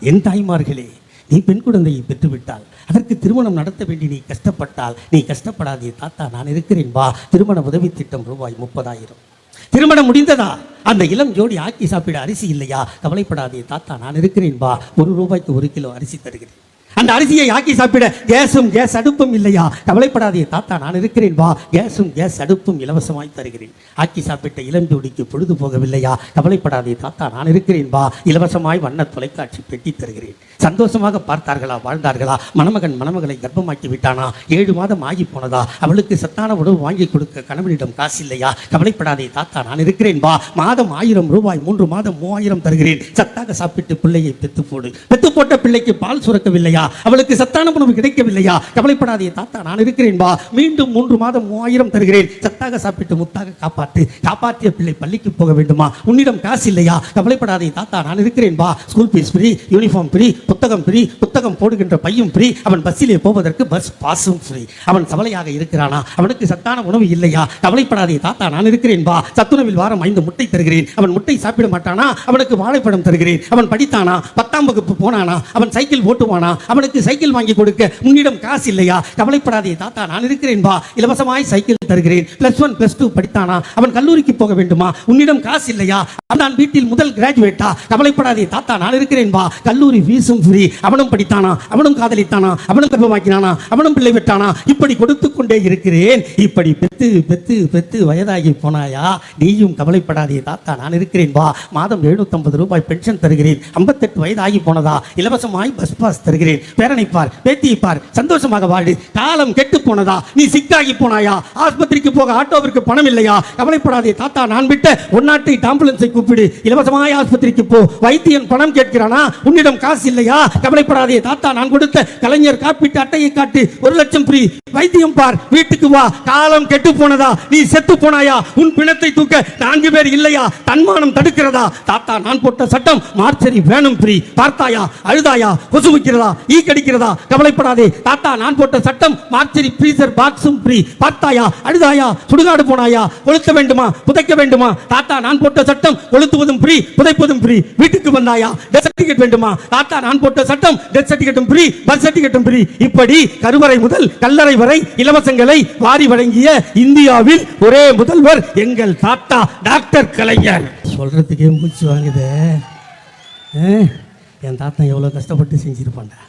என் தாய்மார்களே, நீ பெண் குழந்தையை பெற்றுவிட்டால் அதற்கு திருமணம் நடத்த வேண்டி நீ கஷ்டப்பட்டால் நீ கஷ்டப்படாதே தாத்தா, நான் இருக்கிறேன் வா. திருமண உதவி திட்டம் ரூபாய் 30,000. திருமணம் முடிந்ததா? அந்த இளம் ஜோடி ஆக்கி சாப்பிட அரிசி இல்லையா? கவலைப்படாதே தாத்தா, நான் இருக்கிறேன் வா. ₹1 1 கிலோ அரிசி தருகிறேன். அந்த அரிசியை ஆக்கி சாப்பிட கேஸ் அடுப்பும் இல்லையா? கவலைப்படாதே தாத்தா, நான் இருக்கிறேன் வா. கேஸ் அடுப்பும் இலவசமாய் தருகிறேன். ஆக்கி சாப்பிட்ட இளஞ்சோடிக்கு பொழுது போகவில்லையா? கவலைப்படாதே தாத்தா, நான் இருக்கிறேன் வா. இலவசமாய் வண்ண தொலைக்காட்சி பெட்டி தருகிறேன். சந்தோஷமாக பார்த்தார்களா, வாழ்ந்தார்களா? மணமகன் மணமகளை கர்ப்பமாக்கி விட்டானா? 7 மாதம் ஆகி போனதா? அவளுக்கு சத்தான உணவு வாங்கி கொடுக்க கணவனிடம் காசு இல்லையா? கவலைப்படாதே தாத்தா, நான் இருக்கிறேன் வா. மாதம் ₹1000, 3 மாதம் 3000 தருகிறேன். சத்தாக சாப்பிட்டு பிள்ளையை பெத்து போடு. பெத்து போட்ட பிள்ளைக்கு பால் சுரக்கவில்லையா? அவளுக்கு சத்தான உணவு கிடைக்கவில்லையா? கவலைப்படாதே தாத்தா, நான் இருக்கிறேன் வா. மீண்டும் 3 மாதம் 3000 தருகிறேன். சத்தாக சாப்பிட்டு முத்தாக காப்பாற்று. காப்பாற்றிய பிள்ளை பள்ளிக்கு போக வேண்டுமா? உன்னிடம் காசு இல்லையா? கவலைப்படாதே தாத்தா, நான் இருக்கிறேன் வா. School fees free, uniform free, புத்தகம் ஃப்ரீ, புத்தகம் போடுகின்ற பையும் ஃப்ரீ, அவன் பஸ்ஸிலே போவதற்கு பஸ் பாஸும் ஃப்ரீ. அவன் சவலையாக இருக்கிறானா? அவனுக்கு சத்தான உணவு இல்லையா? கவலைப்படாதே தாத்தா, நான் இருக்கிறேன் வா. சத்துணவில் வாரம் 5 முட்டை தருகிறேன். அவன் முட்டை சாப்பிட மாட்டானா? அவனுக்கு வாழைப்பழம் தருகிறேன். அவன் படித்தானா? 10ஆம் வகுப்பு போனானா? அவன் சைக்கிள் ஓட்டுவானா? அவனுக்கு சைக்கிள் வாங்கி கொடுக்க உன்னிடம் காசு இல்லையா? கவலைப்படாதே தாத்தா, நான் இருக்கிறேன் வா. இலவசமாய் சைக்கிள் தருகிறேன். +1 +2 படித்தானா? அவன் கல்லூரிக்கு போக வேண்டுமா? உன்னிடம் காசு இல்லையா? அவன் வீட்டில் முதல் கிராஜுவேட்டா? கவலைப்படாதே தாத்தா, நான் இருக்கிறேன் வா. கல்லூரி ஃபீஸும் ஃப்ரீ. அவனும் படித்தானா? அவனும் காதலித்தானா? அவனும் கர்ப்பமாக்கினானா? அவனும் பிள்ளை விட்டானா? இப்படி கொடுத்து கொண்டே இருக்கிறேன். இப்படி பெத்து பெத்து பெத்து வயதாகி போனாயா? நீயும் கவலைப்படாதே தாத்தா, நான் இருக்கிறேன் வா. மாதம் ₹750 பென்ஷன் தருகிறேன். 58 வயதாகி போனதா? இலவசமாய் பஸ் பாஸ் தருகிறேன். பேரனை பார், பேத்தியை பார், சந்தோஷமாக வாடு. காலம் கெட்டு போனதா? நீ சிக்காகி போனாயா? ஆஸ்பத்திரிக்கு போக ஆட்டோவிற்கு பணம் இல்லையா? கவலைப்படாதே தாத்தா, நான் விட்ட 108 ஆம்புலன்ஸை கூப்பிடு. இலவசமாய் ஆஸ்பத்திரிக்கு போ. வைத்தியன் பணம் கேட்கிறானா? உன்னிடம் காசு இல்லையா? கவலைப்படாதே தாத்தா, நான் கொடுத்த கலைஞர் காப்பீட்டு அட்டையை காட்டு. 1 லட்சம் ஃப்ரீ. வைத்தியம் பார், வீட்டுக்கு வா. காலம் கெட்டு போனதா? நீ செத்து போனாயா? உன் பிணத்தை தூக்க 4 பேர் இல்லையா? தன்மானம் தடுக்கிறதா? தாத்தா, நான் போட்ட சட்டம் மார்ச்சரி வேணும் ஃப்ரீ. பார்த்தாயா? அழுதாயா? கொசு வைக்கிறதா? ஈ கடிக்கிறதா? கவலைப்படாதே தாத்தா, நான் போட்ட சட்டம் மார்ச்சரி ஃப்ரீசர் பாக்ஸும் ஃப்ரீ. பார்த்தாயா? அழுதாயா? சுடுகாடு போனாயா? கொளுத்த வேண்டுமா? புதைக்க வேண்டுமா? தாத்தா, நான் போட்ட சட்டம் கொளுத்துவதும் ஃப்ரீ, புதைப்பதும் ஃப்ரீ. வீட்டுக்கு வந்தாயா? டெத் சர்டிபிகேட் வேண்டுமா? தாத்தா, நான் போட்ட சட்டம் டெத் சர்டிபிகேட்டும் ஃப்ரீ, பர்த் சர்டிபிகேட்டும் ஃப்ரீ. இப்படி கருவறை முதல் கல்லறை வரை இலவசங்களை வாரி வழங்கிய இந்தியாவில் ஒரே முதல்வர் எங்கள் தாத்தா டாக்டர் கலைஞர். சொல்றதுக்கே மூச்சு வாங்குதே. என் தாத்தா எவ்வளவு கஷ்டப்பட்டு செஞ்சிருப்பான்டா.